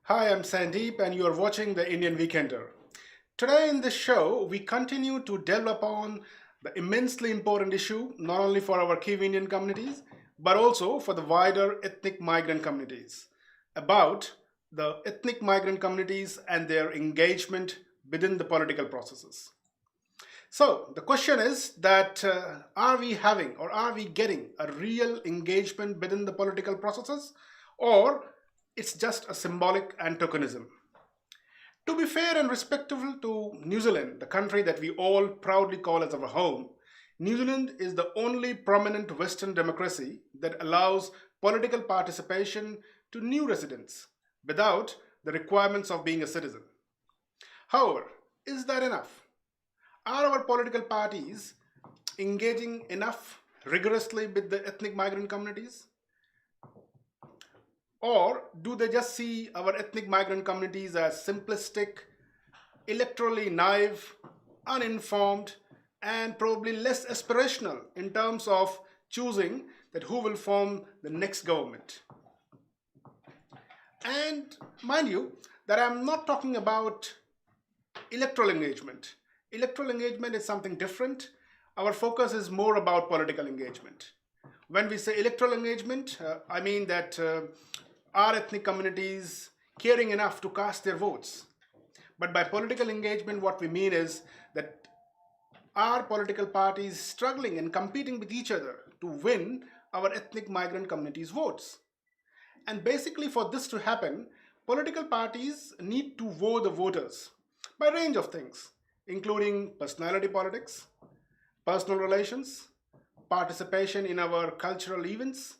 Hi, I'm Sandeep, and you are watching the Indian Weekender. Today in this show, we continue to delve upon the immensely important issue not only for our key Indian communities but also for the wider ethnic migrant communities about the ethnic migrant communities and their engagement within the political processes. So the question is that are we having or are we getting a real engagement within the political processes, or it's just a symbolic antagonism? To be fair and respectful to New Zealand, the country that we all proudly call as our home, New Zealand is the only prominent Western democracy that allows political participation to new residents without the requirements of being a citizen. However, is that enough? Are our political parties engaging enough rigorously with the ethnic migrant communities? Or do they just see our ethnic migrant communities as simplistic, electorally naive, uninformed, and probably less aspirational in terms of choosing that who will form the next government? And mind you, that I'm not talking about electoral engagement. Electoral engagement is something different. Our focus is more about political engagement. When we say electoral engagement, I mean that our ethnic communities caring enough to cast their votes. But by political engagement, what we mean is that our political parties struggling and competing with each other to win our ethnic migrant communities' votes. And basically, for this to happen, political parties need to woo the voters by a range of things, including personality politics, personal relations, participation in our cultural events,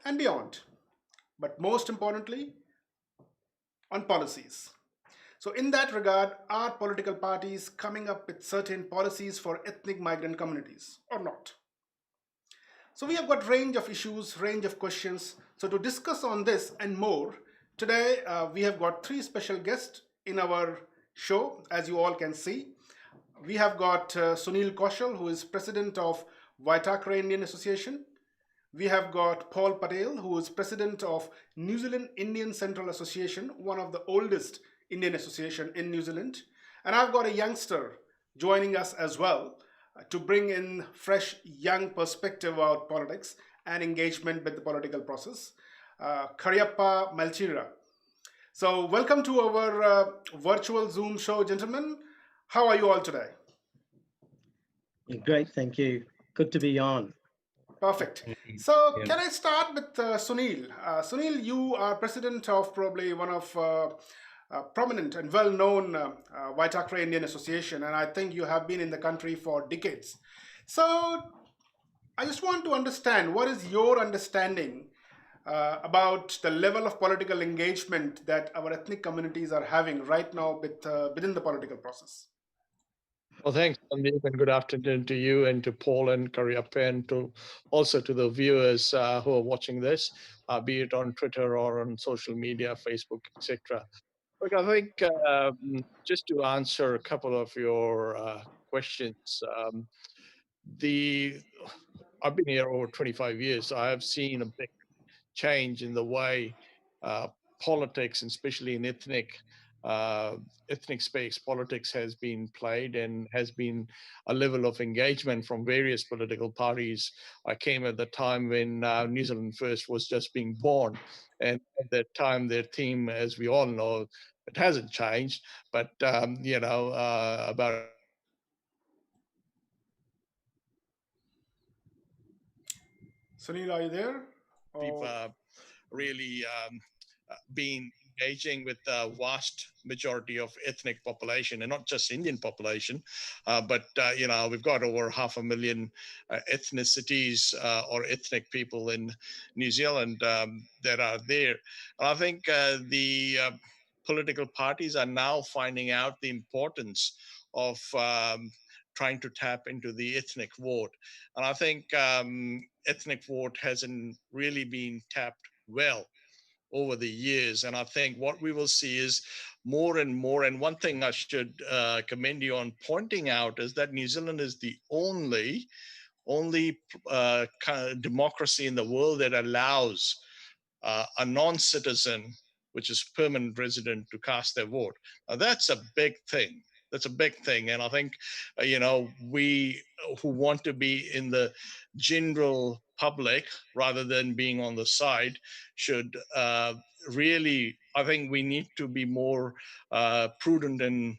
and beyond. But most importantly, on policies. So, in that regard, are political parties coming up with certain policies for ethnic migrant communities or not? So, we have got range of issues, range of questions. So, to discuss on this and more, today we have got three special guests in our show, as you all can see. We have got Sunil Kaushal, who is president of Waitakere Indian Association. We have got Patel, who is president of New Zealand Indian Central Association, one of the oldest Indian association in New Zealand. And I've got a youngster joining us as well to bring in fresh young perspective about politics and engagement with the political process. Kariappa Maletira. So welcome to our virtual Zoom show, gentlemen. How are you all today? Great, thank you. Good to be on. Perfect. Mm, So, Yeah. can I start with Sunil? Sunil, you are president of probably one of prominent and well-known Waitakere Indian Association, and I think you have been in the country for decades. So, I just want to understand what is your understanding about the level of political engagement that our ethnic communities are having right now within the political process. Well, thanks, Sandeep, and good afternoon to you and to Paul and Kariappa, and to also to the viewers who are watching this, be it on Twitter or on social media, Facebook, etc. Look, I think just to answer a couple of your questions, the I've been here over 25 years, so I have seen a big change in the way uh, politics, and especially in uh, ethnic space, politics has been played, and has been a level of engagement from various political parties. I came at the time when New Zealand First was just being born, and at that time their theme, as we all know, it hasn't changed, but about Sunil, are you there? we've Oh, really been engaging with the vast majority of ethnic population, and not just Indian population, but we've got over 500,000 ethnicities or ethnic people in New Zealand that are there. And I think the political parties are now finding out the importance of trying to tap into the ethnic vote. And I think ethnic vote hasn't really been tapped well over the years. And I think what we will see is more and more. And one thing I should commend you on pointing out is that New Zealand is the only kind of democracy in the world that allows a non-citizen which is permanent resident, to cast their vote. Now, that's a big thing. That's a big thing. And I think, we who want to be in the general public rather than being on the side should really, I think we need to be more prudent in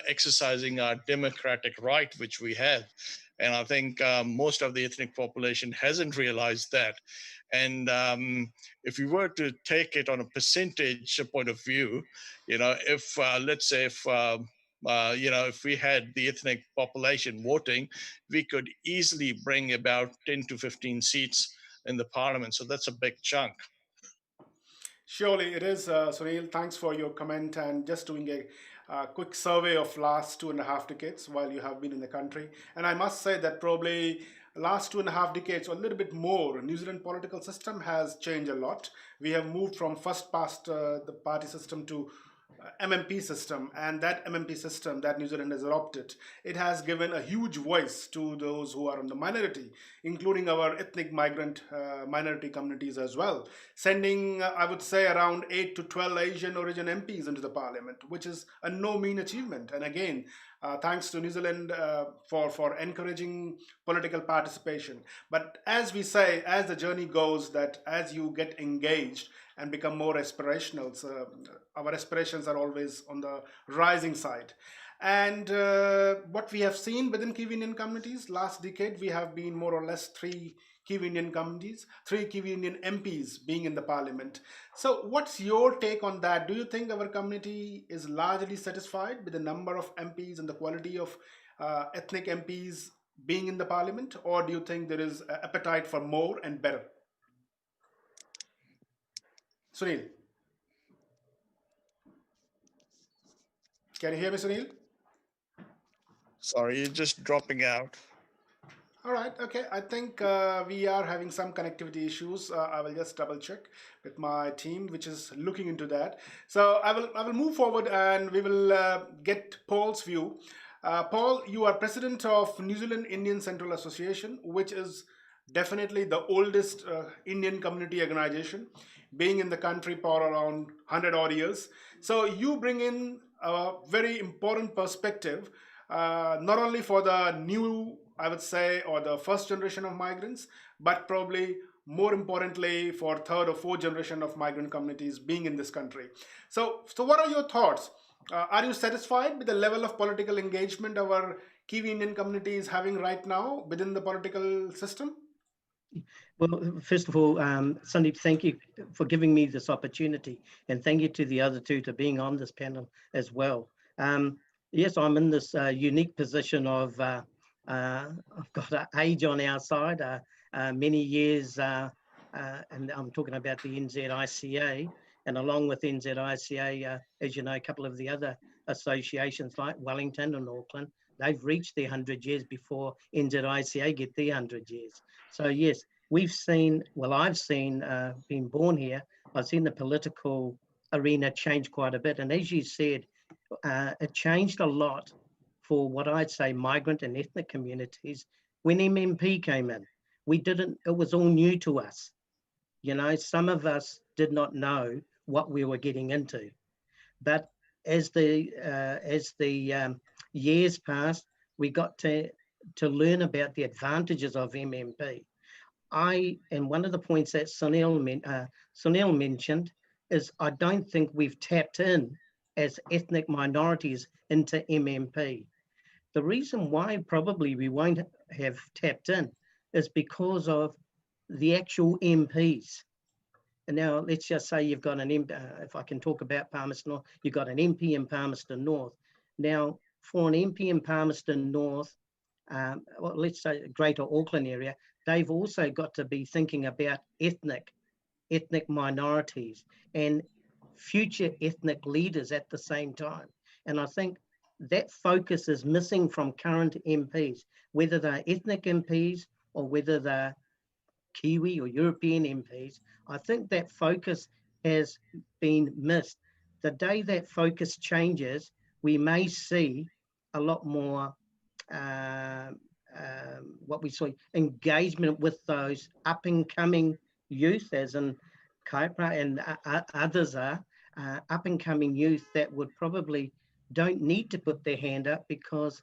exercising our democratic right, which we have. And I think most of the ethnic population hasn't realized that. And if you were to take it on a percentage point of view, if let's say if we had the ethnic population voting, we could easily bring about 10 to 15 seats in the parliament. So that's a big chunk. Surely it is, Sunil. Thanks for your comment and just doing a quick survey of last 2.5 decades while you have been in the country. And I must say that probably last 2.5 decades or a little bit more, New Zealand political system has changed a lot. We have moved from first past the party system to MMP system, and that MMP system that New Zealand has adopted, it has given a huge voice to those who are in the minority, including our ethnic migrant minority communities as well, sending, I would say, around 8 to 12 Asian origin MPs into the parliament, which is a no mean achievement. And again, thanks to New Zealand for encouraging political participation. But as we say, as the journey goes, that as you get engaged and become more aspirational, so our aspirations are always on the rising side. And what we have seen within Kiwi Indian communities last decade, we have been more or less three Kiwi Indian communities, three Kiwi Indian MPs being in the parliament. So, what's your take on that? Do you think our community is largely satisfied with the number of MPs and the quality of ethnic MPs being in the parliament, or do you think there is appetite for more and better? Sunil, can you hear me, Sunil? Sorry, you're just dropping out. All right. Okay. I think we are having some connectivity issues. I will just double check with my team, which is looking into that. So I will move forward and we will get Paul's view. Paul, you are president of New Zealand Indian Central Association, which is definitely the oldest Indian community organization, being in the country for around 100 odd years. So you bring in a very important perspective, not only for the new, I would say, or the first generation of migrants, but probably more importantly for third or fourth generation of migrant communities being in this country. So what are your thoughts? Are you satisfied with the level of political engagement our Kiwi Indian community is having right now within the political system? Well, first of all, Sandeep, thank you for giving me this opportunity, and thank you to the other two to being on this panel as well. Yes, I'm in this unique position of I've got age on our side, many years, and I'm talking about the NZICA, and along with NZICA, as you know, a couple of the other associations like Wellington and Auckland, they've reached their 100 years before NZICA get their 100 years. So yes, we've seen, well, I've seen, being born here, I've seen the political arena change quite a bit. And as you said, it changed a lot for what I'd say migrant and ethnic communities when MMP came in. We didn't, it was all new to us. You know, some of us did not know what we were getting into. But as the years passed, we got to learn about the advantages of MMP. And one of the points that Sunil mentioned is I don't think we've tapped in as ethnic minorities into MMP. The reason why probably we won't have tapped in is because of the actual MPs. And now let's just say you've got an MP, if I can talk about Palmerston North, you've got an MP in Palmerston North. Now, for an MP in Palmerston North, well, let's say Greater Auckland area, they've also got to be thinking about ethnic minorities and future ethnic leaders at the same time. And I think that focus is missing from current MPs, whether they're ethnic MPs or whether they're Kiwi or European MPs. I think that focus has been missed. The day that focus changes, we may see a lot more what we saw engagement with those up and coming youth, as in Kariappa and others are, up and coming youth that would probably don't need to put their hand up because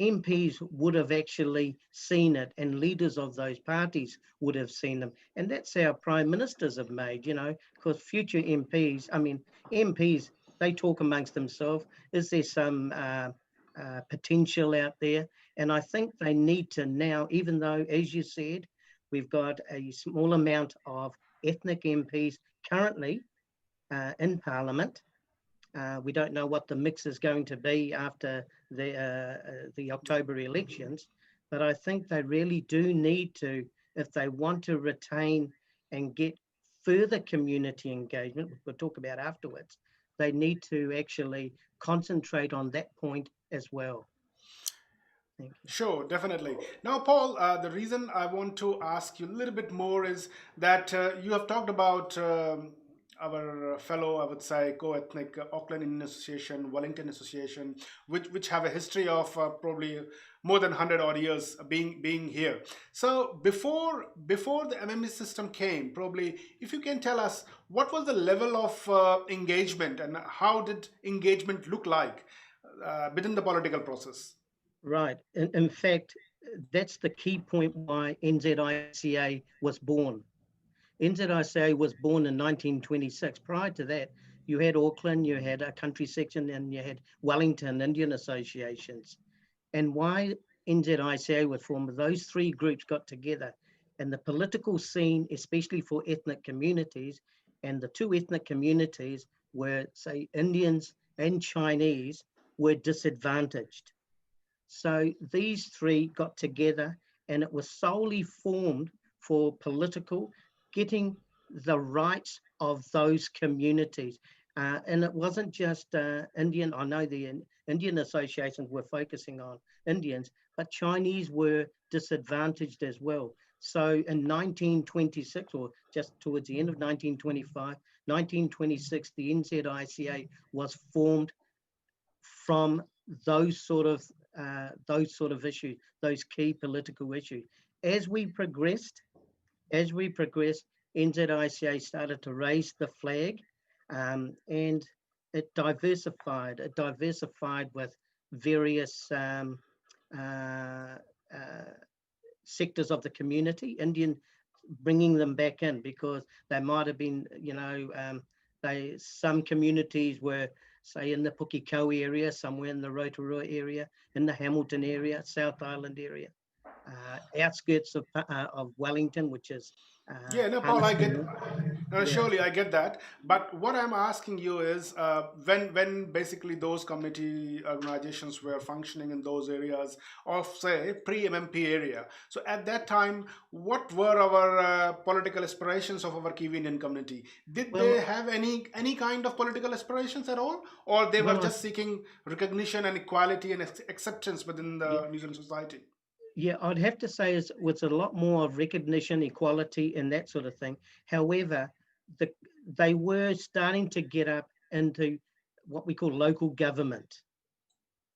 MPs would have actually seen it and leaders of those parties would have seen them. And that's how prime ministers have made, because future MPs, MPs, they talk amongst themselves. Is there some potential out there? And I think they need to now, even though, as you said, we've got a small amount of ethnic MPs currently in Parliament. We don't know what the mix is going to be after the October elections, but I think they really do need to, if they want to retain and get further community engagement, which we'll talk about afterwards, they need to actually concentrate on that point as well. Thank you. Sure, definitely. Now, Paul, the reason I want to ask you a little bit more is that you have talked about our fellow, I would say, co-ethnic Auckland Indian Association, Wellington Association, which have a history of probably more than 100 odd years being here. So before the MME system came, probably if you can tell us what was the level of engagement and how did engagement look like within the political process? Right. In fact, that's the key point why NZICA was born. NZICA was born in 1926. Prior to that, you had Auckland, you had a country section, and you had Wellington Indian Associations. And why NZICA was formed, those three groups got together, and the political scene, especially for ethnic communities, and the two ethnic communities were, say, Indians and Chinese, were disadvantaged. So these three got together and it was solely formed for political, getting the rights of those communities. And it wasn't just Indian, I know the Indian associations were focusing on Indians, but Chinese were disadvantaged as well. So in 1926, or just towards the end of 1925, 1926, the NZICA was formed from those sort of issues, those key political issues. As we progressed, NZICA started to raise the flag, and it diversified. It diversified with various uh, sectors of the community, Indian, bringing them back in because they might have been, some communities were, say, in the Pukekau area, somewhere in the Rotorua area, in the Hamilton area, South Island area, outskirts of Wellington, which is Yeah, no, Paul, I get. Palestine. No, Yeah. surely I get that. But what I'm asking you is, when basically those community organizations were functioning in those areas of, say, pre-MMP area. So at that time, what were our political aspirations of our Kiwi Indian community? Did they Well, have any kind of political aspirations at all, or they were well, just seeking recognition and equality and acceptance within yeah, the New Zealand society? yeah, I'd have to say it was a lot more of recognition, equality, and that sort of thing. However, the, they were starting to get up into what we call local government,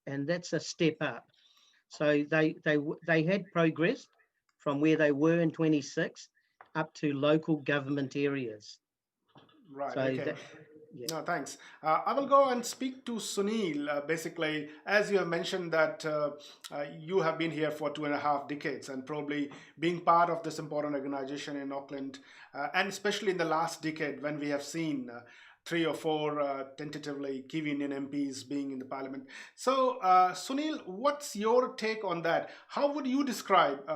and that's a step up. So they had progressed from where they were in 26 up to local government areas. Right. So Okay. that, yeah. No, thanks. I will go and speak to Sunil. Basically, as you have mentioned that you have been here for 2.5 decades and probably being part of this important organization in Auckland, and especially in the last decade when we have seen three or four tentatively Kiwi Indian MPs being in the parliament. So, Sunil, what's your take on that? How would you describe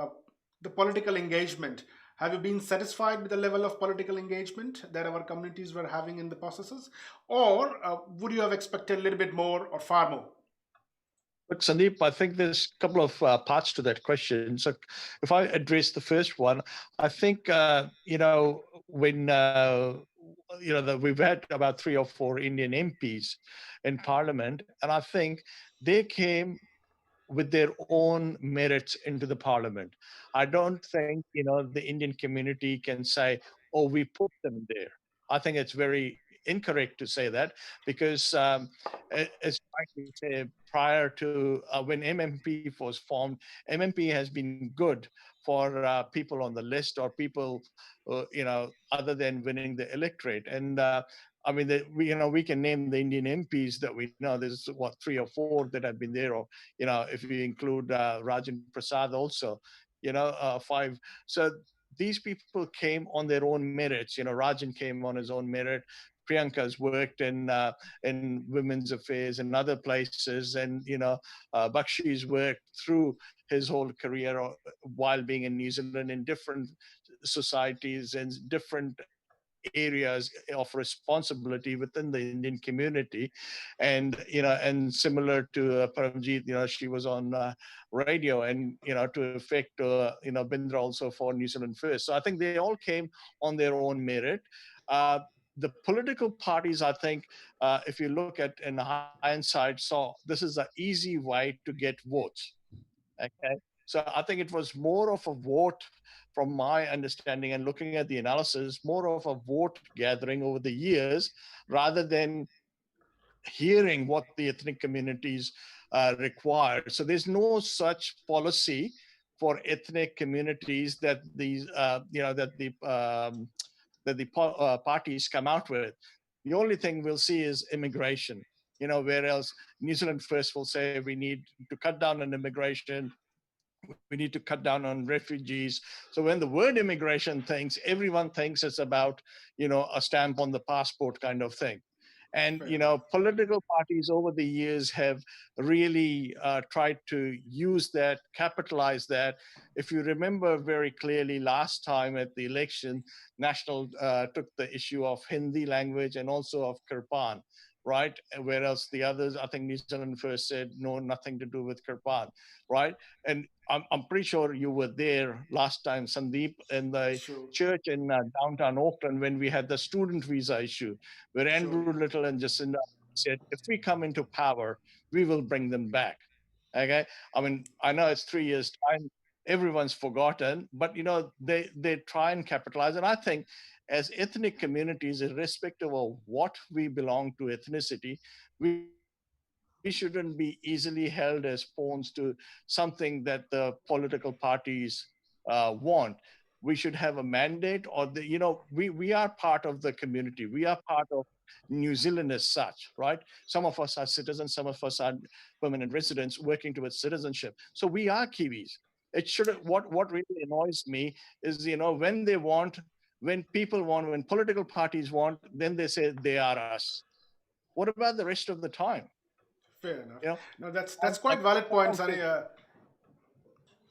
the political engagement? Have you been satisfied with the level of political engagement that our communities were having in the processes? Or would you have expected a little bit more or far more? Look, Sandeep, I think there's a couple of parts to that question. So if I address the first one, I think, when, we've had about 3 or 4 Indian MPs in Parliament, and I think they came with their own merits into the parliament. I don't think, the Indian community can say, oh, we put them there. I think it's very incorrect to say that because, as rightly said, prior to when MMP was formed, MMP has been good for people on the list or people, other than winning the electorate. And I mean, we can name the Indian MPs that we know. There's what, 3 or 4 that have been there, or if you include Rajan Prasad also, 5. So these people came on their own merits. Rajan came on his own merit. Priyanka's worked in women's affairs and other places, and Bakshi's worked through his whole career while being in New Zealand in different societies and different areas of responsibility within the Indian community. And similar to Paramjeet, she was on radio, and to effect Bindra also for New Zealand First. So I think they all came on their own merit. uh, the political parties, I think, if you look at in hindsight, saw this is an easy way to get votes. Okay. So I think it was more of a vote, from my understanding and looking at the analysis, more of a vote gathering over the years rather than hearing what the ethnic communities required. So there's no such policy for ethnic communities that these, that the parties come out with. The only thing we'll see is immigration. Whereas New Zealand First will say we need to cut down on immigration, we need to cut down on refugees. So when the word immigration thinks, everyone thinks it's about, a stamp on the passport kind of thing. And Fair enough. political parties over the years have really tried to use that, capitalize that. If you remember very clearly, last time at the election, National took the issue of Hindi language and also of Kirpan, right? Whereas the others, I think New Zealand First said no, nothing to do with Kirpan, right? And I'm pretty sure you were there last time, Sandeep, in the Sure. church in downtown Auckland when we had the student visa issue, where Surely. Andrew Little and Jacinda said, if we come into power, we will bring them back. Okay. I mean, I know it's 3 years' time. Everyone's forgotten, but they try and capitalize. And I think as ethnic communities, irrespective of what we belong to ethnicity, we shouldn't be easily held as pawns to something that the political parties want. We should have a mandate, or we are part of the community. We are part of New Zealand as such, right? Some of us are citizens, some of us are permanent residents working towards citizenship. So we are Kiwis. It should. What really annoys me is, when they want, when people want, when political parties want, then they say they are us. What about the rest of the time? Fair enough. You know, No, that's and quite valid point, Paul Sunny. yeah,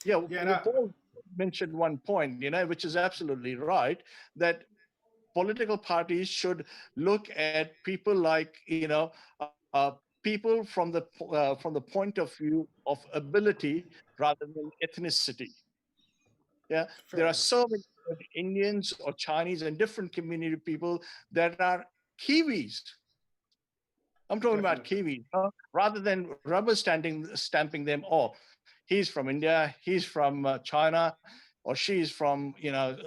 Yeah, well, no, Paul mentioned one point, which is absolutely right, that political parties should look at people like, people from the point of view of ability rather than ethnicity. Yeah, there fair are enough. so many Indians or Chinese and different community people that are Kiwis. I'm talking about Definitely. Kiwis, rather than stamping them. Oh, he's from India, he's from China, or she's from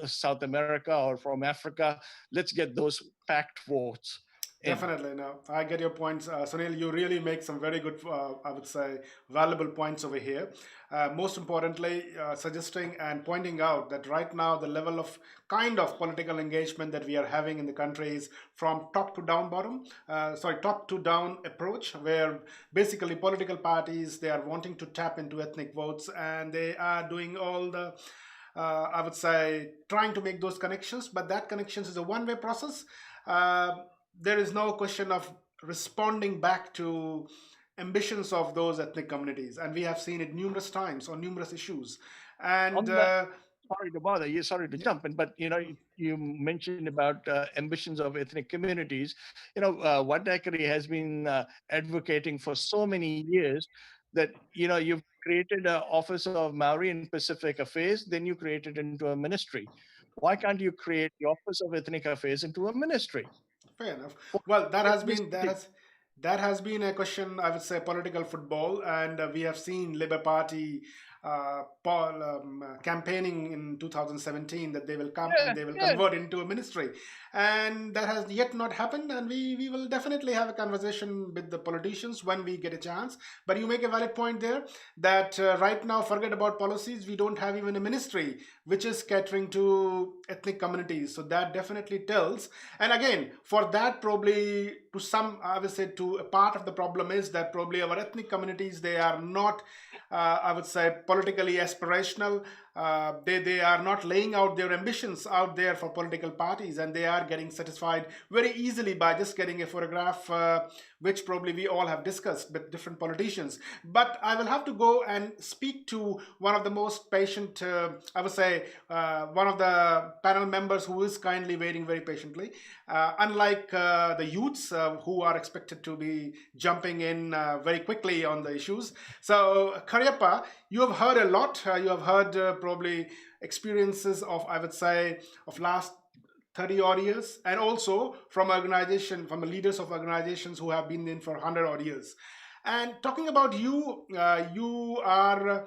South America or from Africa. Let's get those packed votes in. Definitely, no. I get your points, Sunil. You really make some very good, I would say, valuable points over here. Most importantly, suggesting and pointing out that right now the level of kind of political engagement that we are having in the country is from top to down bottom. Sorry, top to down approach, where basically political parties they are wanting to tap into ethnic votes and they are doing all the I would say trying to make those connections, but that connections is a one-way process. Uh, there is no question of responding back to ambitions of those ethnic communities, and we have seen it numerous times on numerous issues. And On that, sorry to bother you, sorry to yeah, jump in, but you mentioned about ambitions of ethnic communities. Watakari has been advocating for so many years that you've created an Office of Maori and Pacific Affairs, then you create it into a ministry. Why can't you create the Office of Ethnic Affairs into a ministry fair enough. for Well, ethnicity? that has been a question, I would say, political football, and we have seen Labour Party campaigning in 2017 that they will come and Yeah, they will yeah. convert into a ministry. And that has yet not happened. And we will definitely have a conversation with the politicians when we get a chance. But you make a valid point there that right now, forget about policies, we don't have even a ministry which is catering to ethnic communities. So that definitely tells. And again, for that, probably to some, I would say, to a part of the problem is that probably our ethnic communities, they are not, I would say, politically aspirational. They are not laying out their ambitions out there for political parties, and they are getting satisfied very easily by just getting a photograph, which probably we all have discussed with different politicians. But I will have to go and speak to one of the most patient, I would say, one of the panel members who is kindly waiting very patiently. Unlike the youths who are expected to be jumping in very quickly on the issues. So, Kariappa, you have heard a lot. You have heard probably experiences of, I would say, of last 30 odd years, and also from organization, from the leaders of organizations who have been in for 100 odd years. And talking about you, you are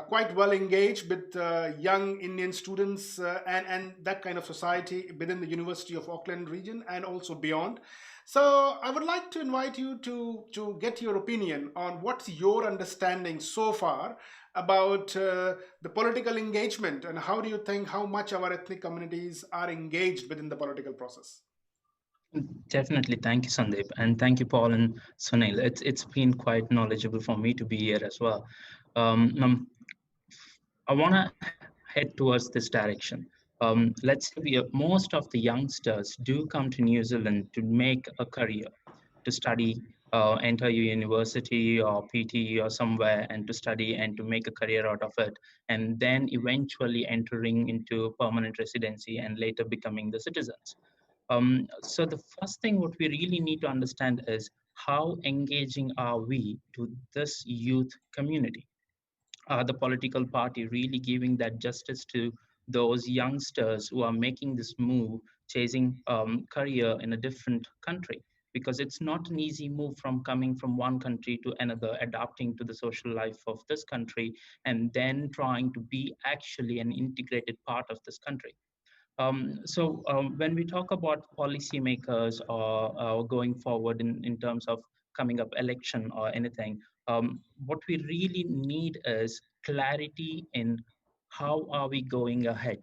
quite well engaged with young Indian students and that kind of society within the University of Auckland region and also beyond. So I would like to invite you to get your opinion on what's your understanding so far about the political engagement, and how do you think how much our ethnic communities are engaged within the political process? Definitely. Thank you, Sandeep. And thank you, Paul and Sunil. It's been quite knowledgeable for me to be here as well. Um, I want to head towards this direction. Let's say most of the youngsters do come to New Zealand to make a career, to study, enter your university or PT or somewhere, and to study and to make a career out of it, and then eventually entering into permanent residency and later becoming the citizens. So the first thing what we really need to understand is how engaging are we to this youth community? Are the political party really giving that justice to those youngsters who are making this move, chasing career in a different country? Because it's not an easy move from coming from one country to another, adapting to the social life of this country, and then trying to be actually an integrated part of this country. When we talk about policymakers or going forward in terms of coming up election or anything, what we really need is clarity in how are we going ahead.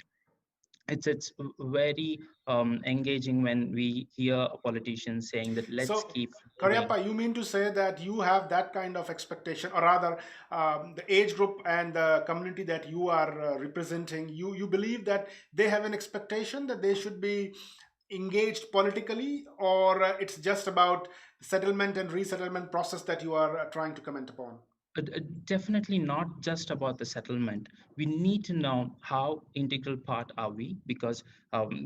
It's very engaging when we hear politicians saying that let's So, keep moving. Karyappa, you mean to say that you have that kind of expectation, or rather, the age group and the community that you are representing, you believe that they have an expectation that they should be engaged politically, or it's just about settlement and resettlement process that you are trying to comment upon? Definitely not just about the settlement. We need to know how integral part are we, because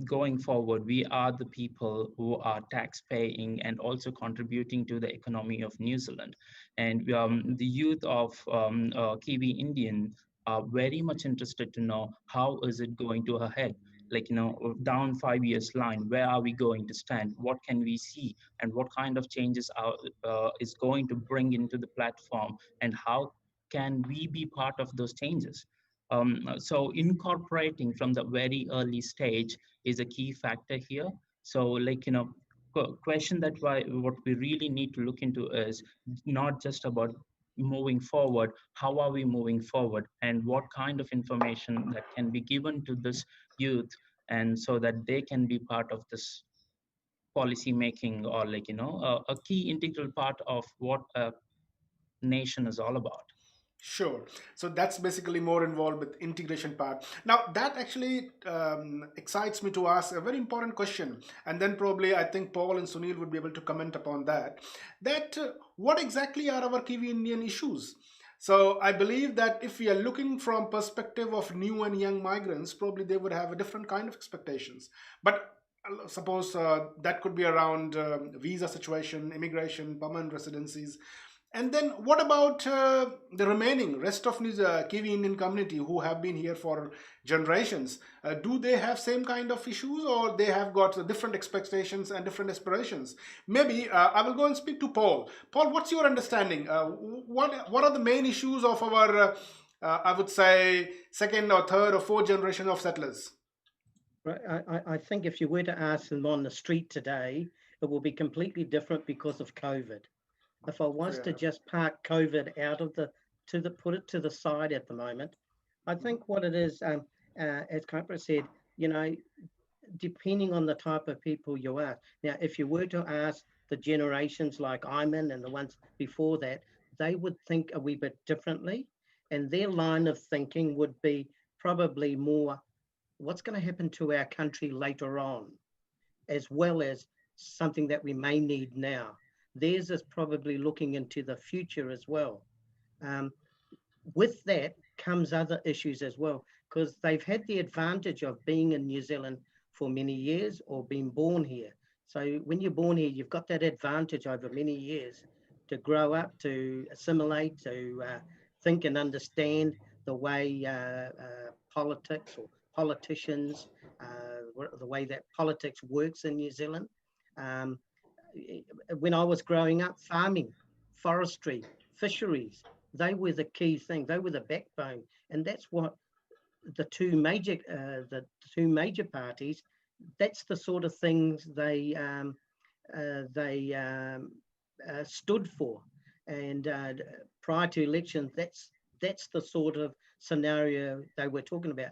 going forward, we are the people who are tax paying and also contributing to the economy of New Zealand. And the youth of Kiwi Indian are very much interested to know how is it going to ahead. Like, down 5 years line, where are we going to stand? What can we see? And what kind of changes is going to bring into the platform, and how can we be part of those changes? So incorporating from the very early stage is a key factor here. So, like, question that why what we really need to look into is not just about moving forward, how are we moving forward, and what kind of information that can be given to this youth, and so that they can be part of this policy making, or like, a key integral part of what a nation is all about. Sure. So that's basically more involved with integration part. Now that actually excites me to ask a very important question, and then probably I think Paul and Sunil would be able to comment upon that. That what exactly are our Kiwi Indian issues? So I believe that if we are looking from perspective of new and young migrants, probably they would have a different kind of expectations. But suppose that could be around visa situation, immigration, permanent residencies. And then what about the remaining rest of this Kiwi Indian community who have been here for generations? Do they have same kind of issues, or they have got different expectations and different aspirations? Maybe I will go and speak to Paul. Paul, what's your understanding? What are the main issues of our I would say, second or third or fourth generation of settlers? Right. I think if you were to ask them on the street today, it will be completely different because of COVID. If I was to Yeah. just park COVID out of put it to the side at the moment, I think what it is, as Kariappa said, you know, depending on the type of people you are. Now, if you were to ask the generations like I'm in and the ones before that, they would think a wee bit differently, and their line of thinking would be probably more what's going to happen to our country later on, as well as something that we may need now. Theirs is probably looking into the future as well. Um, with that comes other issues as well, because they've had the advantage of being in New Zealand for many years or being born here. So when you're born here, you've got that advantage over many years to grow up, to assimilate, to think and understand the way politics or politicians, the way that politics works in New Zealand. Um, when I was growing up, farming, forestry, fisheries, they were the key thing. They were the backbone, and that's what the two major parties. That's the sort of things they stood for. And prior to elections, that's the sort of scenario they were talking about.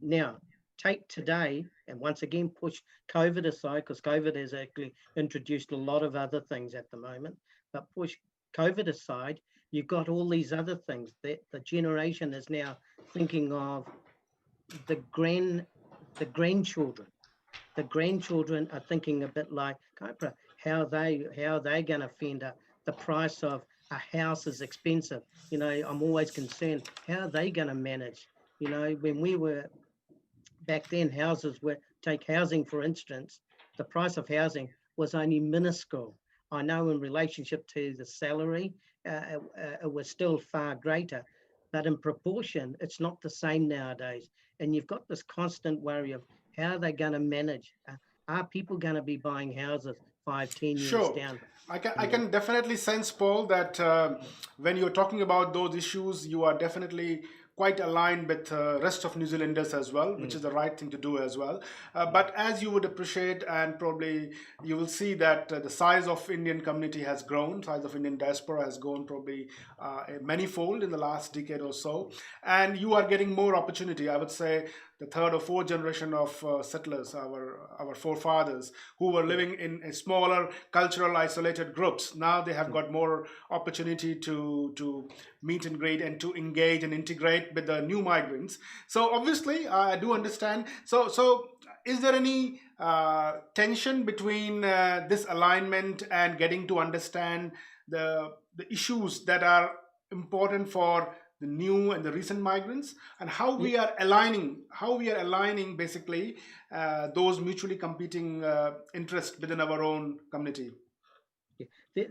Now, take today and once again push COVID aside, because COVID has actually introduced a lot of other things at the moment, but push COVID aside, you've got all these other things that the generation is now thinking of the grand the grandchildren. The grandchildren are thinking a bit like Kariappa, how they going to fend up the price of a house is expensive. You know, I'm always concerned how are they going to manage. You know, when we were back then, take housing for instance, the price of housing was only minuscule. I know in relationship to the salary, it was still far greater, but in proportion, it's not the same nowadays. And you've got this constant worry of how are they going to manage? Are people going to be buying houses 5, 10 years Sure. down? I You know, can definitely sense, Paul, that when you're talking about those issues, you are definitely quite aligned with rest of New Zealanders as well, which mm, is the right thing to do as well. mm, But as you would appreciate, and probably you will see that the size of Indian community has grown, size of Indian diaspora has grown probably a manifold in the last decade or so, and you are getting more opportunity. I would say the third or fourth generation of settlers, our forefathers, who were yeah, living in a smaller cultural isolated groups. Now they have mm, got more opportunity to meet and greet and to engage and integrate with the new migrants. So obviously, I do understand. So is there any tension between this alignment and getting to understand the issues that are important for the new and the recent migrants, and yeah, how we are aligning basically those mutually competing interests within our own community? yeah.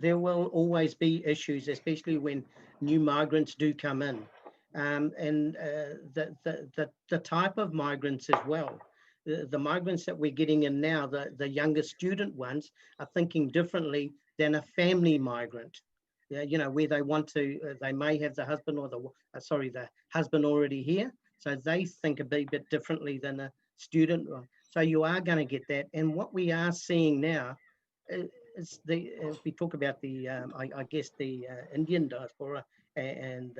There will always be issues, especially when new migrants do come in, and the type of migrants as well. The migrants that we're getting in now, the younger student ones, are thinking differently than a family migrant. Yeah, you know, where they want to, they may have the husband or the husband already here, so they think a bit differently than a student. So you are going to get that, and what we are seeing now is as we talk about I guess the Indian diaspora and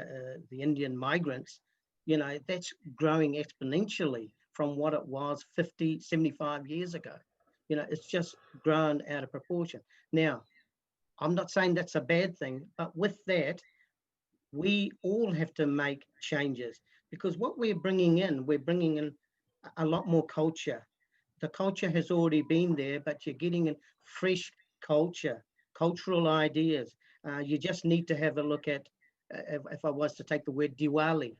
the Indian migrants, you know, that's growing exponentially from what it was 50, 75 years ago. You know, it's just grown out of proportion. Now, I'm not saying that's a bad thing, but with that, we all have to make changes because what we're bringing in a lot more culture. The culture has already been there, but you're getting in fresh culture, cultural ideas. You just need to have a look at, if I was to take the word Diwali.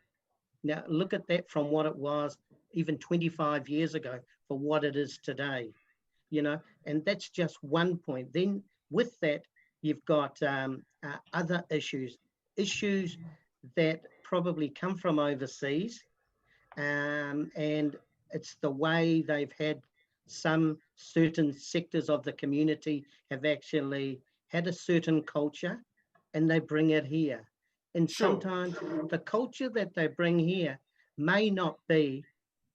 Now, look at that from what it was even 25 years ago for what it is today, you know, and that's just one point. Then with that, you've got other issues that probably come from overseas, and it's the way they've had some certain sectors of the community have actually had a certain culture and they bring it here. And Sure. sometimes the culture that they bring here may not be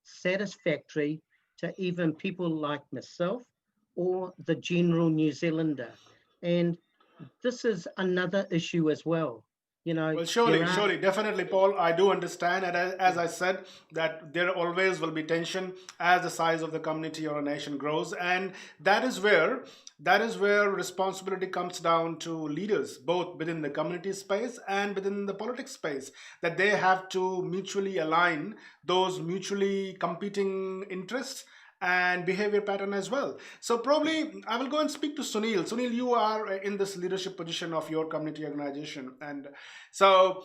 satisfactory to even people like myself or the general New Zealander. And this is another issue as well. You know, Well, there surely, are, surely, definitely, Paul. I do understand, and as I said, that there always will be tension as the size of the community or a nation grows, and that is where responsibility comes down to leaders, both within the community space and within the politics space, that they have to mutually align those mutually competing interests and behavior pattern as well. So probably I will go and speak to Sunil. Sunil, you are in this leadership position of your community organization, and so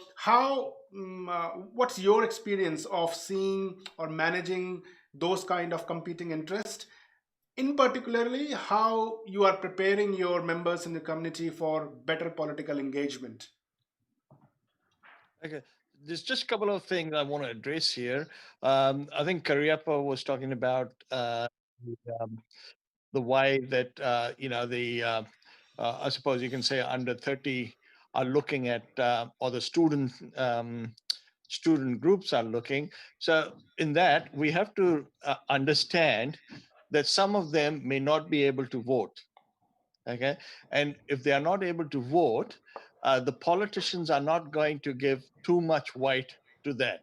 what's your experience of seeing or managing those kind of competing interests? In particularly, how you are preparing your members in the community for better political engagement? Okay. There's just a couple of things I want to address here. I think Kariappa was talking about the, um, the way that I suppose you can say under 30 are looking at or the student groups are looking. So in that we have to understand that some of them may not be able to vote. Okay, and if they are not able to vote, the politicians are not going to give too much weight to that.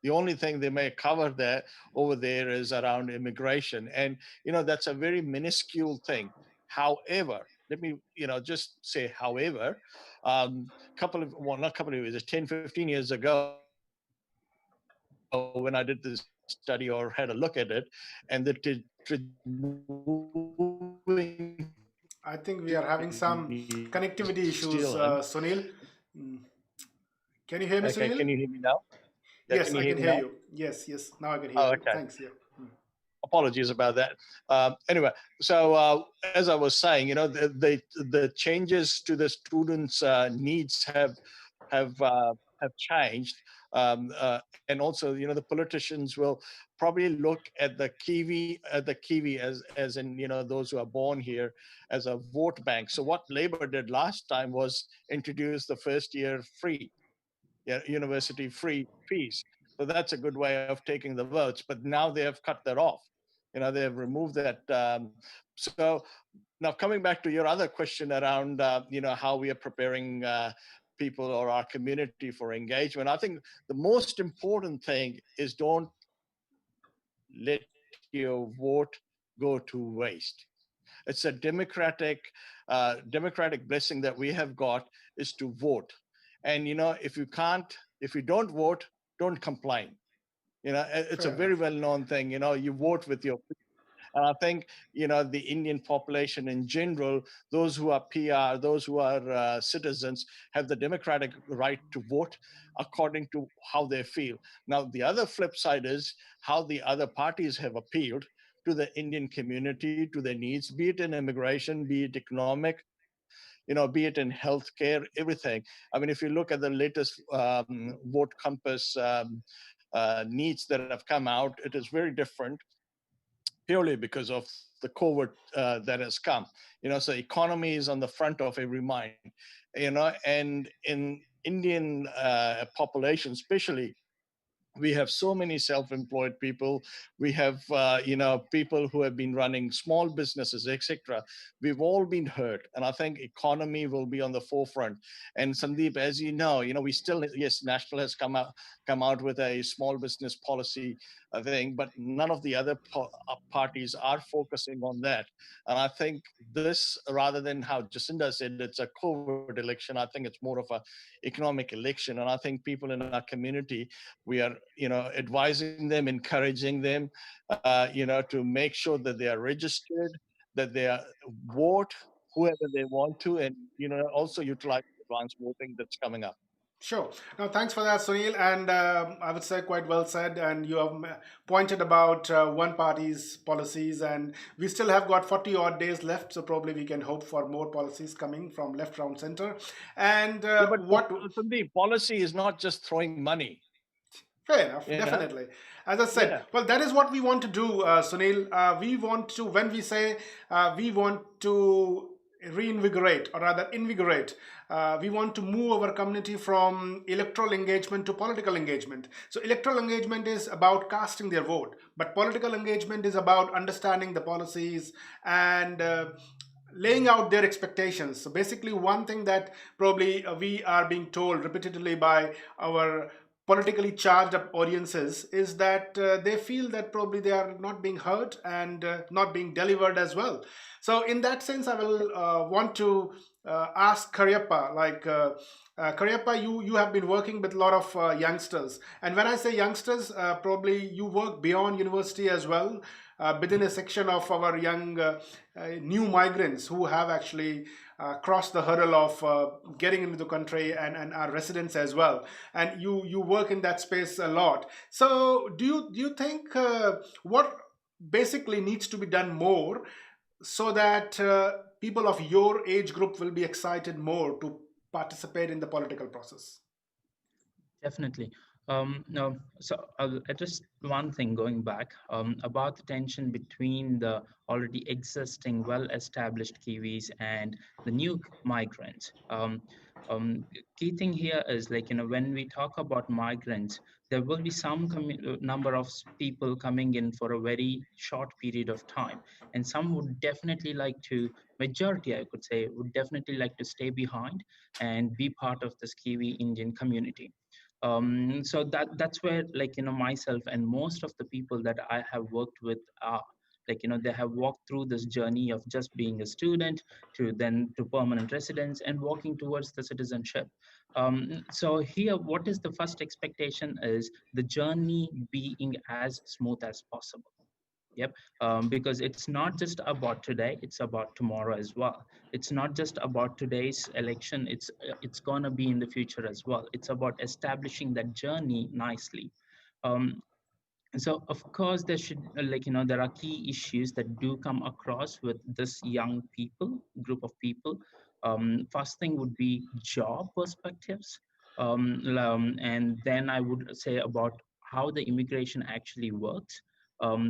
The only thing they may cover there over there is around immigration, and that's a very minuscule thing. However, let me just say, however, couple of well, not couple of years, 10, 15 years ago, when I did this study or had a look at it, and moving I think we are to having some New connectivity Zealand. issues, Sunil. Mm. Can you hear me, Okay, can Sunil? you hear me now? Yeah, can Yes, you I hear can me hear now? you. Yes, yes, now I can hear Oh, you. okay. Thanks. Yeah. Mm. Apologies about that. Anyway, so as I was saying, the changes to the students' needs have uh, have changed, and also the politicians will probably look at the Kiwi as in those who are born here as a vote bank. So what Labor did last time was introduce the first year free, yeah, university free fees. So that's a good way of taking the votes. But now they have cut that off. They have removed that. So now coming back to your other question around, how we are preparing people or our community for engagement, I think the most important thing is don't let your vote go to waste. It's a democratic blessing that we have got is to vote. And if you don't vote, don't complain. It's a Fair very enough. well-known thing. You vote with your. And I think the Indian population in general, those who are PR, those who are citizens, have the democratic right to vote according to how they feel. Now, the other flip side is how the other parties have appealed to the Indian community, to their needs, be it in immigration, be it economic, be it in healthcare, everything. I mean, if you look at the latest vote compass needs that have come out, it is very different purely because of the COVID that has come. So economy is on the front of every mind. And in Indian population, especially, we have so many self-employed people. We have people who have been running small businesses, etc. We've all been hurt, and I think economy will be on the forefront. And Sandeep, as we still, yes, national has come out with a small business policy thing, but none of the other parties are focusing on that. And I think this, rather than how Jacinda said it's a COVID election, I think it's more of a economic election. And I think people in our community, we are advising them, encouraging them to make sure that they are registered, that they are vote whoever they want to, and also utilize advanced voting that's coming up. Sure. Now, thanks for that, Sunil. And I would say quite well said. And you have pointed about one party's policies, and we still have got 40 odd days left. So probably we can hope for more policies coming from left, round, center. And Yeah, but what Sandeep, policy is not just throwing money. Fair enough, you know definitely. As I said, yeah. well, that is what we want to do, Sunil. We want to, when we say we want to reinvigorate, or rather invigorate. We want to move our community from electoral engagement to political engagement. So electoral engagement is about casting their vote, but political engagement is about understanding the policies and laying out their expectations. So basically, one thing that probably we are being told repeatedly by our politically charged up audiences is that they feel that probably they are not being heard and not being delivered as well. So in that sense, I will want to ask Kariappa, Kariappa, you have been working with a lot of youngsters, and when I say youngsters, probably you work beyond university as well, within a section of our young new migrants who have actually crossed the hurdle of getting into the country, and are residents as well. And you work in that space a lot. So do you think what basically needs to be done more so that people of your age group will be excited more to participate in the political process? Definitely. No, so I'll address one thing going back about the tension between the already existing, well-established Kiwis and the new migrants. Key thing here is like, when we talk about migrants, there will be some number of people coming in for a very short period of time, and some would definitely like to, majority I could say, would definitely like to stay behind and be part of this Kiwi Indian community. So that's where, like, myself and most of the people that I have worked with are, like, they have walked through this journey of just being a student to then to permanent residence and walking towards the citizenship. So here, what is the first expectation is the journey being as smooth as possible. Yep. Because it's not just about today, it's about tomorrow as well. It's not just about today's election, it's going to be in the future as well. It's about establishing that journey nicely. Um, so of course there should, like, there are key issues that do come across with this young people group of people. First thing would be job perspectives, and then I would say about how the immigration actually works.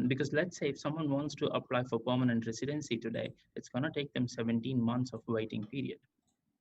Because let's say if someone wants to apply for permanent residency today, it's going to take them 17 months of waiting period,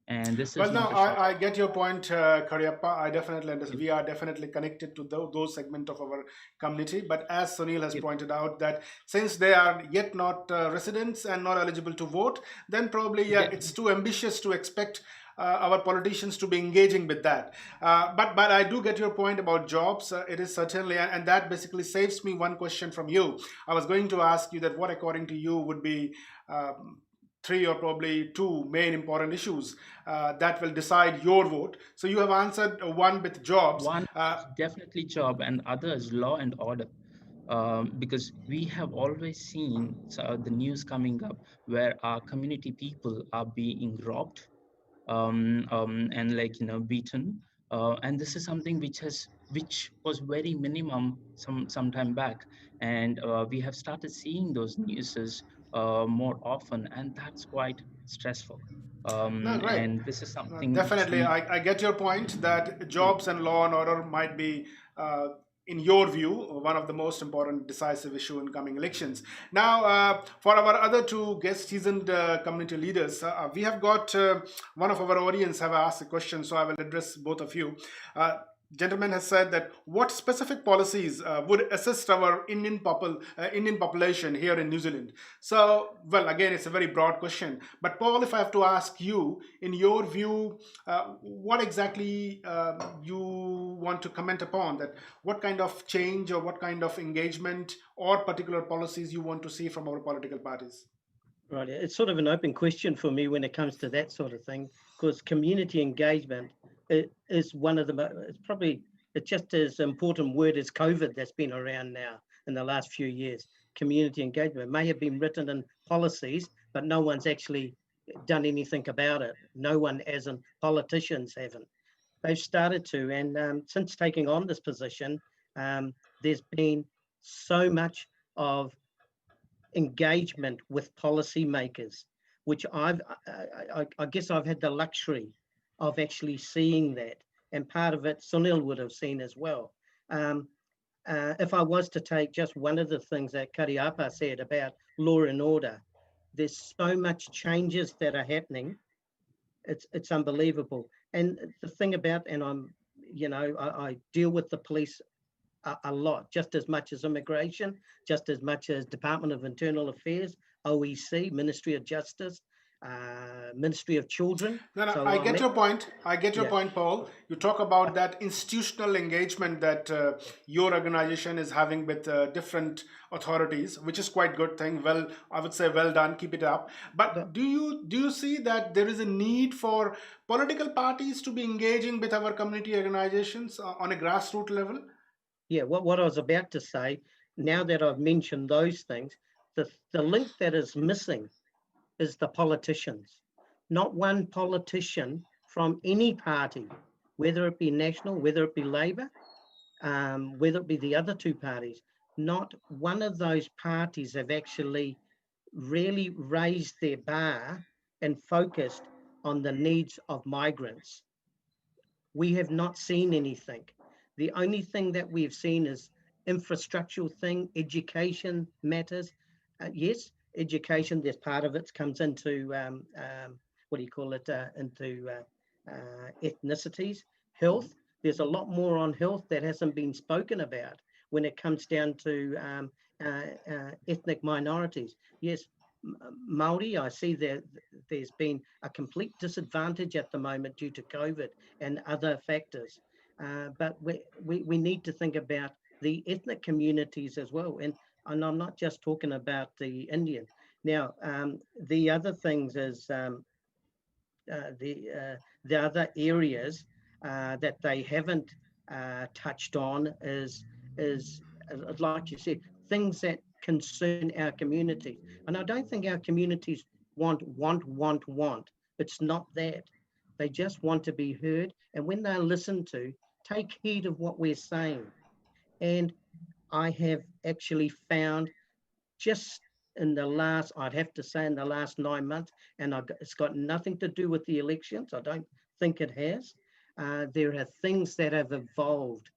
and this Well, is no, not a short. I get your point, Kariappa. I definitely understand. We are definitely connected to those segment of our community. But as Sunil has Yep. pointed out, that since they are yet not residents and not eligible to vote, then probably yeah, Yeah. it's too ambitious to expect our politicians to be engaging with that. But I do get your point about jobs. It is certainly, and that basically saves me one question from you. I was going to ask you that what, according to you, would be three or probably two main important issues that will decide your vote. So you have answered one with jobs. One is definitely job, and other is law and order. Because we have always seen the news coming up where our community people are being robbed, and, like, beaten. And this is something which was very minimum some time back, and we have started seeing those newses more often, and that's quite stressful. No, great. And this is No, something which definitely, we. I get your point that Yeah. jobs and law and order might be, in your view, one of the most important decisive issue in coming elections. Now, for our other two guest seasoned community leaders, we have got one of our audience have asked a question, so I will address both of you. Gentleman has said that what specific policies would assist our Indian population here in New Zealand? So, well, again, it's a very broad question. But Paul, if I have to ask you, in your view, what exactly you want to comment upon? That what kind of change or what kind of engagement or particular policies you want to see from our political parties? Right. It's sort of an open question for me when it comes to that sort of thing, because community engagement is one of the, it's probably, it's just as important word as COVID that's been around now in the last few years. Community engagement may have been written in policies, but no one's actually done anything about it. No one, as in politicians, haven't. They've started to, and since taking on this position, there's been so much of engagement with policymakers, which I guess I've had the luxury of actually seeing that. And part of it, Sunil would have seen as well. If I was to take just one of the things that Kariappa said about law and order, There's so much changes that are happening. It's unbelievable. And the thing about, and I deal with the police a lot, just as much as immigration, just as much as Department of Internal Affairs, OEC, Ministry of Justice, Ministry of Children. No, So I get your point. I get your Yeah. point, Paul. You talk about that institutional engagement that your organization is having with different authorities, which is quite good thing. Well, I would say well done. Keep it up. But do you see that there is a need for political parties to be engaging with our community organizations on a grassroots level? Yeah, what I was about to say, now that I've mentioned those things, the link that is missing is the politicians. Not one politician from any party, whether it be National, whether it be Labour, whether it be the other two parties, not one of those parties have actually really raised their bar and focused on the needs of migrants. We have not seen anything. The only thing that we've seen is infrastructural thing, education matters. Yes, education, there's part of it comes into, what do you call it, into ethnicities. Health, there's a lot more on health that hasn't been spoken about when it comes down to ethnic minorities. Yes, Maori, I see that there's been a complete disadvantage at the moment due to COVID and other factors. But we need to think about the ethnic communities as well. And I'm not just talking about the Indian. Now, the other things is the other areas that they haven't touched on is like you said, things that concern our community. And I don't think our communities want. It's not that. They just want to be heard. And when they're listened to, take heed of what we're saying. And I have actually found just in the last, I'd have to say in the last 9 months, and it's got nothing to do with the elections. I don't think it has. There are things that have evolved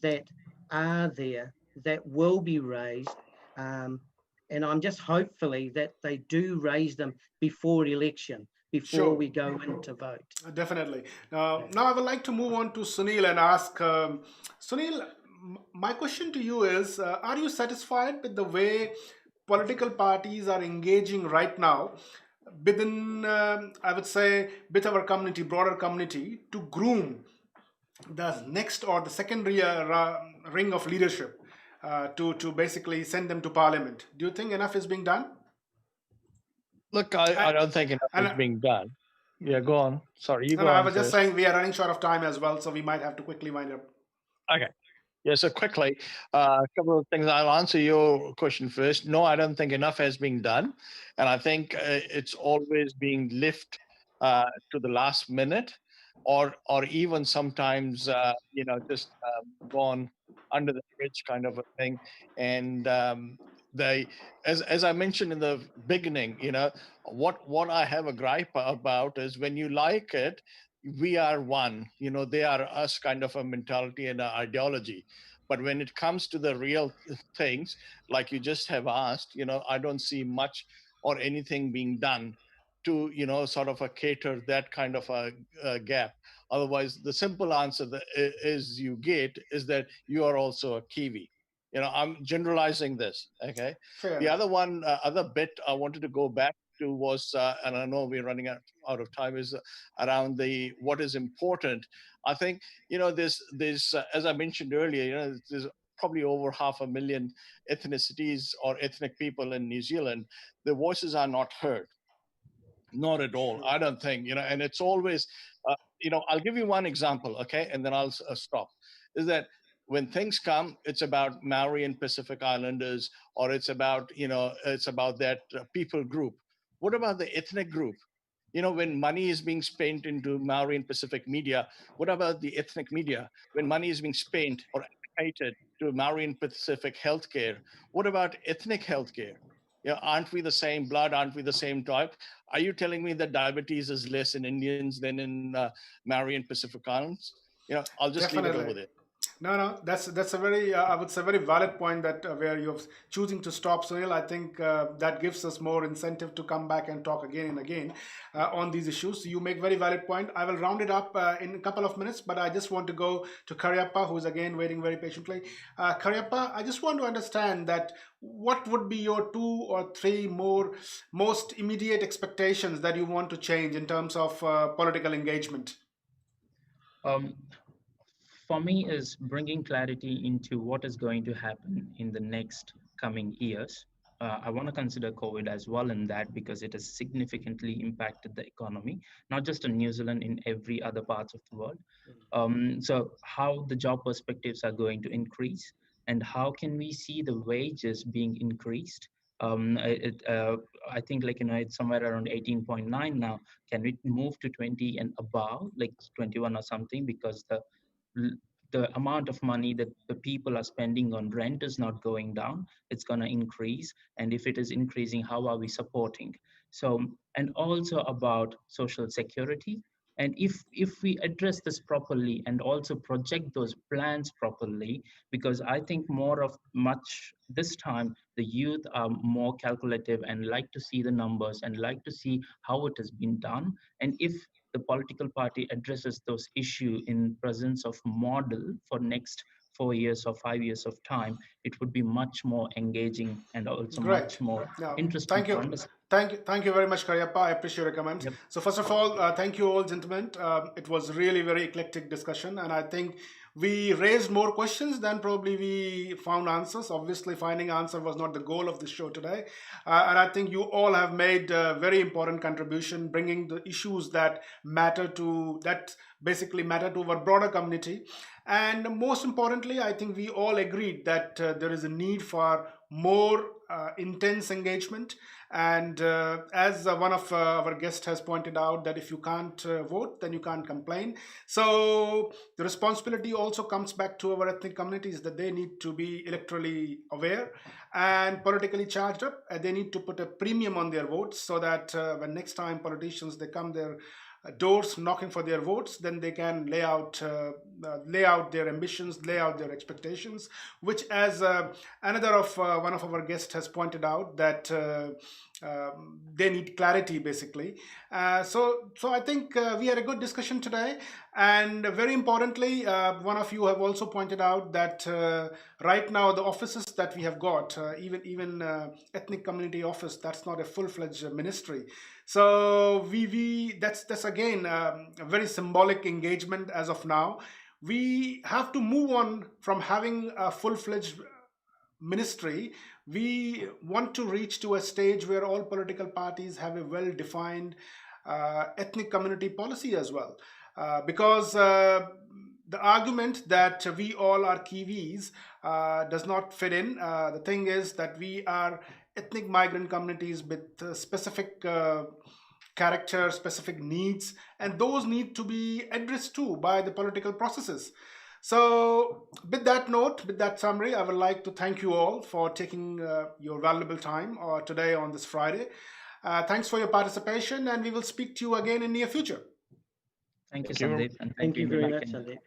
that are there that will be raised. And I'm just hopefully that they do raise them before election, before Sure. we go into vote. Definitely. Now, I would like to move on to Sunil and ask Sunil, my question to you is are you satisfied with the way political parties are engaging right now within, I would say, with our community, broader community, to groom the next or the second ring of leadership to basically send them to parliament? Do you think enough is being done? Look, I don't think enough And is being done. Yeah, go on. Sorry, you no, go I on was just first. saying we are running short of time as well, so we might have to quickly wind up. Okay. Yeah, so quickly, a couple of things. I'll answer your question first. No, I don't think enough has been done. And I think it's always being left to the last minute or even sometimes, just gone under the bridge kind of a thing. And they, as I mentioned in the beginning, what I have a gripe about is when you like it, we are one, they are us kind of a mentality and an ideology. But when it comes to the real things, like you just have asked, I don't see much or anything being done to, sort of cater that kind of a gap. Otherwise, the simple answer that is you get is that you are also a Kiwi. I'm generalizing this. Okay. Fair The enough. other one, other bit I wanted to go back to was, and I know we're running out of time, is around the what is important. I think there's as I mentioned earlier, there's probably over 500,000 ethnicities or ethnic people in New Zealand. Their voices are not heard. Not at all. Sure. I don't think, and it's always, I'll give you one example, okay, and then I'll stop. Is that when things come, it's about Maori and Pacific Islanders, or it's about, it's about that people group. What about the ethnic group? When money is being spent into Maori and Pacific media, what about the ethnic media? When money is being spent or allocated to Maori and Pacific healthcare, what about ethnic healthcare? Aren't we the same blood? Aren't we the same tribe? Are you telling me that diabetes is less in Indians than in Maori and Pacific Islands? I'll just leave it over Definitely. there. No, that's a very I would say very valid point that where you're choosing to stop, Sunil. I think that gives us more incentive to come back and talk again and again on these issues. You make very valid point. I will round it up in a couple of minutes, but I just want to go to Kariappa, who's again waiting very patiently. Kariappa, I just want to understand that what would be your two or three most immediate expectations that you want to change in terms of political engagement? Um, for me, is bringing clarity into what is going to happen in the next coming years. I want to consider COVID as well in that because it has significantly impacted the economy, not just in New Zealand, in every other parts of the world. So how the job perspectives are going to increase and how can we see the wages being increased? I think like, it's somewhere around 18.9 now. Can it move to 20 and above, like 21 or something? Because the amount of money that the people are spending on rent is not going down, it's going to increase. And if it is increasing, how are we supporting? So, and also about social security. And if we address this properly and also project those plans properly, because I think more of much this time the youth are more calculative and like to see the numbers and like to see how it has been done. And if the political party addresses those issues in presence of model for next 4 years or 5 years of time, it would be much more engaging and also Great. much more Yeah, interesting thank to you. understand. Thank you very much, Kariappa. I appreciate your comments. Yep. So first of all, thank you all, gentlemen. It was really very eclectic discussion, and I think we raised more questions than probably we found answers. Obviously, finding answer was not the goal of this show today, and I think you all have made a very important contribution, bringing the issues that basically matter to our broader community. And most importantly, I think we all agreed that there is a need for more intense engagement. And as one of our guests has pointed out, that if you can't vote, then you can't complain. So the responsibility also comes back to our ethnic communities that they need to be electorally aware and politically charged up. They need to put a premium on their votes so that when next time politicians they come their doors knocking for their votes, then they can lay out their ambitions, lay out their expectations, which as another of one of our guests has pointed out that they need clarity basically. So I think we had a good discussion today, and very importantly, one of you have also pointed out that right now the offices that we have got, even ethnic community office, that's not a full-fledged ministry. So we that's again a very symbolic engagement as of now. We have to move on from having a full-fledged ministry. We want to reach to a stage where all political parties have a well-defined ethnic community policy as well, because the argument that we all are Kiwis does not fit in. The thing is that we are ethnic migrant communities with specific character, specific needs, and those need to be addressed too by the political processes. So, with that note, with that summary, I would like to thank you all for taking your valuable time today on this Friday. Thanks for your participation, and we will speak to you again in near future. Thank you, Thank you. Sandeep, and Thank you very back much, in. Sandeep.